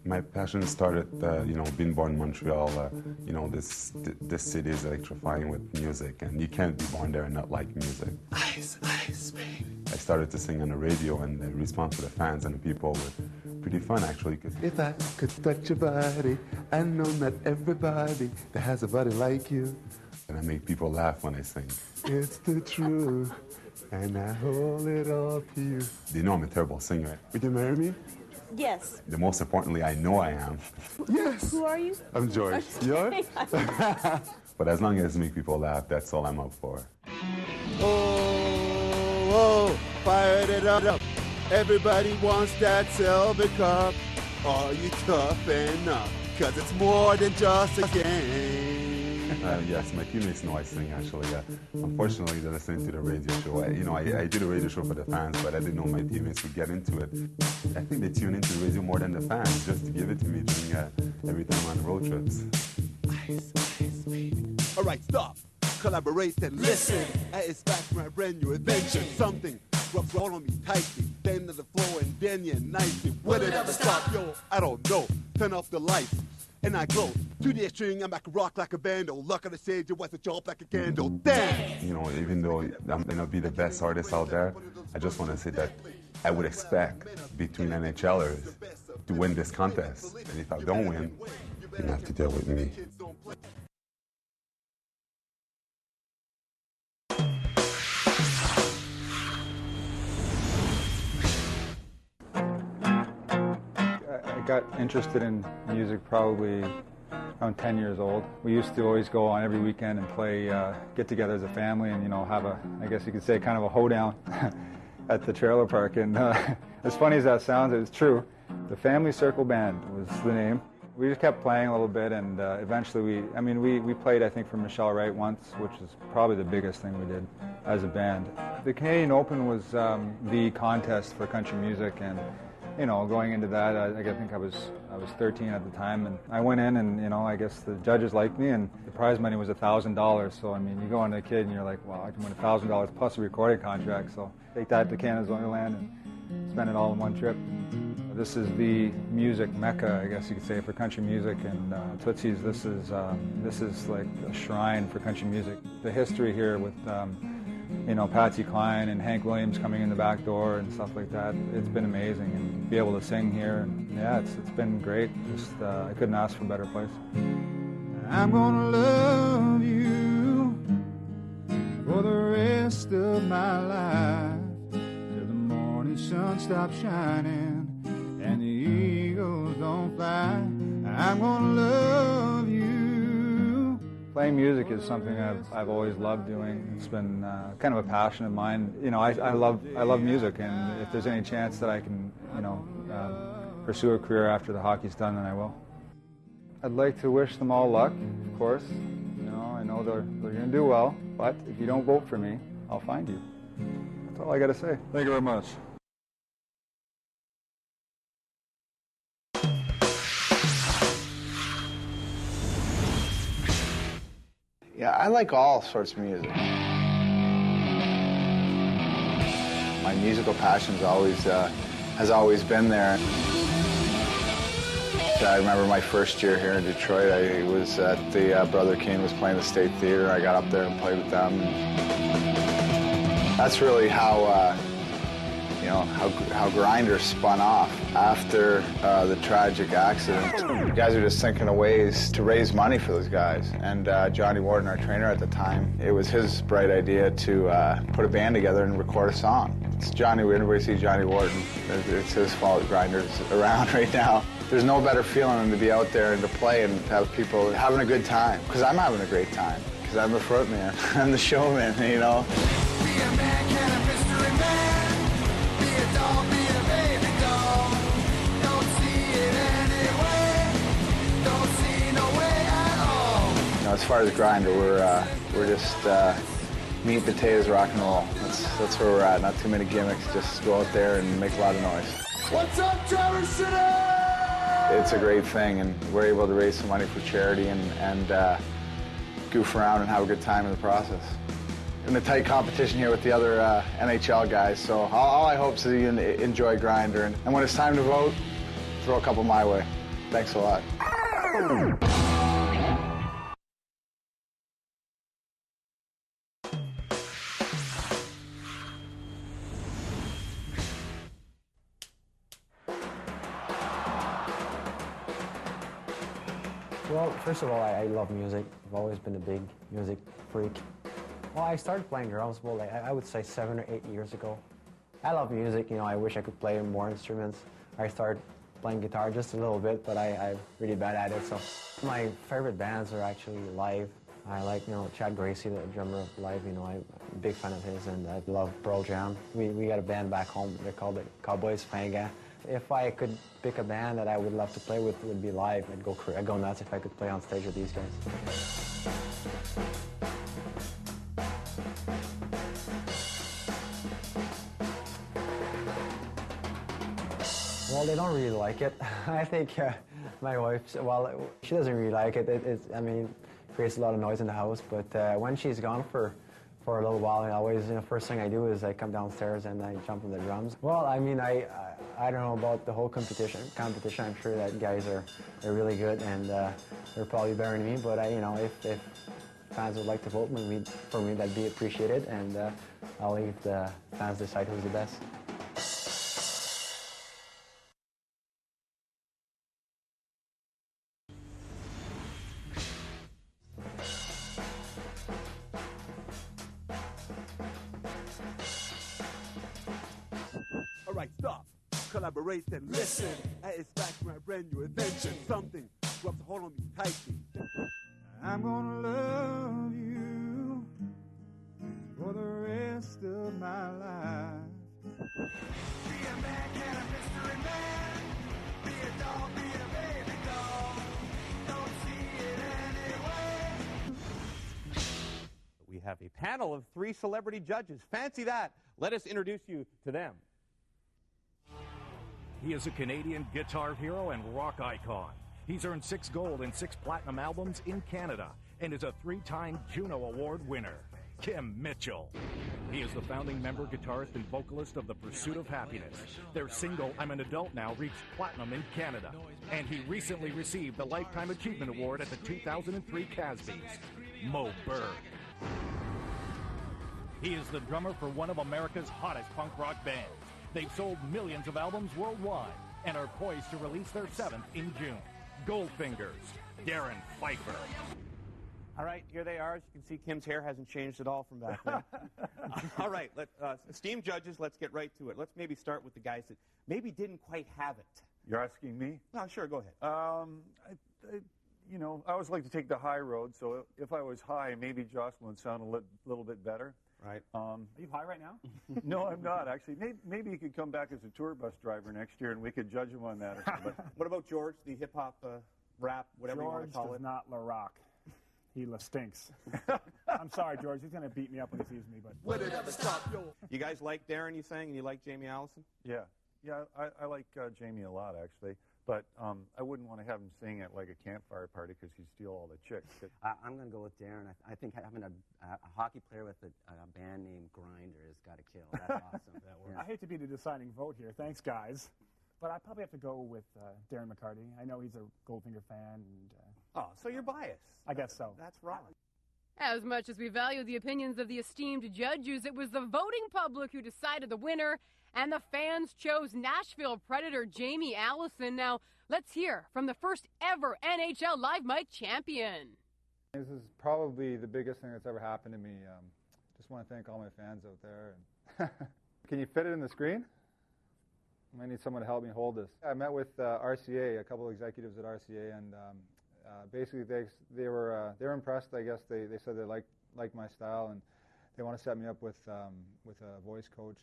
My passion started, being born in Montreal. This city is electrifying with music, and you can't be born there and not like music. Ice, ice, baby. I started to sing on the radio, and the response to the fans and the people were pretty fun, actually. If I could touch your body, I know not everybody that has a body like you. And I make people laugh when I sing. It's the truth, and I hold it all to you. They know I'm a terrible singer. Would you marry me? Yes. The most importantly, I know I am. Yes. Who are you? I'm George. You're? But as long as I make people laugh, that's all I'm up for. Oh, fired it up. Everybody wants that silver cup. Are you tough enough? 'Cause it's more than just a game. Yes, my teammates know I sing, actually. Unfortunately, they're listening to the radio show. I did a radio show for the fans, but I didn't know my teammates would get into it. I think they tune into the radio more than the fans, just to give it to me during every time on road trips. Ice, ice, baby. All right, stop. Collaborate and listen. It's back for my brand new adventure. Something rubs on me tightly. Then to the floor and then you nicely. Will it ever stop? Yo, I don't know. Turn off the lights and I glow. To the string, I'm back rock like a vandal. Luck on the stage, it was a job like a candle. Damn! Even though I'm going to be the best artist out there, I just want to say that I would expect between NHLers to win this contest. And if I don't win, you have to deal with me. I got interested in music probably around 10 years old. We used to always go on every weekend and play, get together as a family and, have I guess you could say kind of a hoedown at the trailer park. And as funny as that sounds, it's true. The Family Circle Band was the name. We just kept playing a little bit, and eventually we played, I think, for Michelle Wright once, which is probably the biggest thing we did as a band. The Canadian Open was the contest for country music, and going into that, I think I was 13 at the time, and I went in, and I guess the judges liked me, and the prize money was $1,000. So you go into a kid, and you're like, well, I can win $1,000 plus a recording contract. So take that to Canada's Wonderland and spend it all in one trip. This is the music mecca, I guess you could say, for country music, and Tootsie's. This is like a shrine for country music. The history here with Patsy Cline and Hank Williams coming in the back door and stuff like that. It's been amazing, and be able to sing here, and yeah, it's been great. Just I couldn't ask for a better place. I'm gonna love you for the rest of my life till the morning sun stops shining and the eagles don't fly. I'm gonna love you. Playing music is something I've always loved doing. It's been kind of a passion of mine. I love music, and if there's any chance that I can, pursue a career after the hockey's done, then I will. I'd like to wish them all luck, of course. I know they're going to do well, but if you don't vote for me, I'll find you. That's all I got to say. Thank you very much. Yeah, I like all sorts of music. My musical passion has always been there. I remember my first year here in Detroit. I was at the Brother King was playing the State Theater. I got up there and played with them. That's really how Grindr spun off after the tragic accident. You guys are just thinking of ways to raise money for those guys. And Johnny Warden, our trainer at the time, it was his bright idea to put a band together and record a song. It's Johnny, everybody see Johnny Warden. It's his fault Grindr's around right now. There's no better feeling than to be out there and to play and have people having a good time. Because I'm having a great time. Because I'm the frontman. I'm the showman, Be a man, can a mystery man. Be a doll, be a baby doll. Don't see it anyway. Don't see no way at all. As far as Grindr, we're just meat and potatoes, rock and roll. That's where we're at. Not too many gimmicks. Just go out there and make a lot of noise. What's up, Traverse City? It's a great thing, and we're able to raise some money for charity and goof around and have a good time in the process. In a tight competition here with the other NHL guys, so all I hope is that you enjoy Grindr, and when it's time to vote, throw a couple my way. Thanks a lot. Well, first of all, I love music. I've always been a big music freak. Well, I started playing drums, well, I would say 7 or 8 years ago. I love music, you know, I wish I could play more instruments. I started playing guitar just a little bit, but I'm really bad at it, so. My favorite bands are actually live. I like, you know, Chad Gracie, the drummer of Live, you know, I'm a big fan of his, and I love Pearl Jam. We got a band back home, they're called the Cowboys Fanga. If I could pick a band that I would love to play with, it would be Live. I'd go nuts if I could play on stage with these guys. Well, they don't really like it. I think my wife, well, she doesn't really like it. I mean, it creates a lot of noise in the house, but when she's gone for a little while, I always, you know, first thing I do is I come downstairs and I jump on the drums. Well, I mean, I don't know about the whole competition. I'm sure that guys they're really good, and they're probably better than me, but you know, if fans would like to vote for me, that'd be appreciated, and I'll leave the fans decide who's the best. All right, stop, collaborate and listen. It's back to my brand new invention. Something grabs a hold on me tightly. I'm gonna love you for the rest of my life. Be a man, can a mystery man. Be a doll, be a baby doll. Don't see it anyway. We have a panel of 3 celebrity judges. Fancy that. Let us introduce you to them. He is a Canadian guitar hero and rock icon. He's earned 6 gold and 6 platinum albums in Canada and is a 3-time Juno Award winner. Kim Mitchell. He is the founding member, guitarist, and vocalist of The Pursuit of Happiness. Their single, I'm an Adult Now, reached platinum in Canada. And he recently received the Lifetime Achievement Award at the 2003 Casbys. Mo Berg. He is the drummer for one of America's hottest punk rock bands. They've sold millions of albums worldwide and are poised to release their 7th in June. Goldfingers, Darren Pfeiffer. All right, here they are. As you can see, Kim's hair hasn't changed at all from back then. All right, esteemed judges, let's get right to it. Let's maybe start with the guys that maybe didn't quite have it. You're asking me? No, sure, go ahead. You know, I always like to take the high road, so if I was high, maybe Jocelyn would sound a little bit better. Right. Are you high right now? No, I'm not, actually. Maybe he could come back as a tour bus driver next year, and we could judge him on that. What about George, the hip-hop, rap, whatever you want to call it? George does not la rock. He la stinks. I'm sorry, George. He's going to beat me up when he sees me. But You guys like Darren, you sang, and you like Jamie Allison? Yeah, I like Jamie a lot, actually. But I wouldn't want to have him sing at like a campfire party because he'd steal all the chicks. I'm going to go with Darren. I think having a hockey player with a band named Grinder has got to kill. That's awesome. That works. Yeah. I hate to be the deciding vote here. Thanks, guys. But I probably have to go with Darren McCarty. I know he's a Goldfinger fan. Oh, so you're biased. I guess so. That's wrong. As much as we value the opinions of the esteemed judges, it was the voting public who decided the winner, and the fans chose Nashville Predator Jamie Allison. Now, let's hear from the first ever NHL Live Mic champion. This is probably the biggest thing that's ever happened to me. Just want to thank all my fans out there. Can you fit it in the screen? I might need someone to help me hold this. I met with RCA, a couple of executives at RCA, and basically they were impressed. I guess they said they liked my style, and they want to set me up with a voice coach.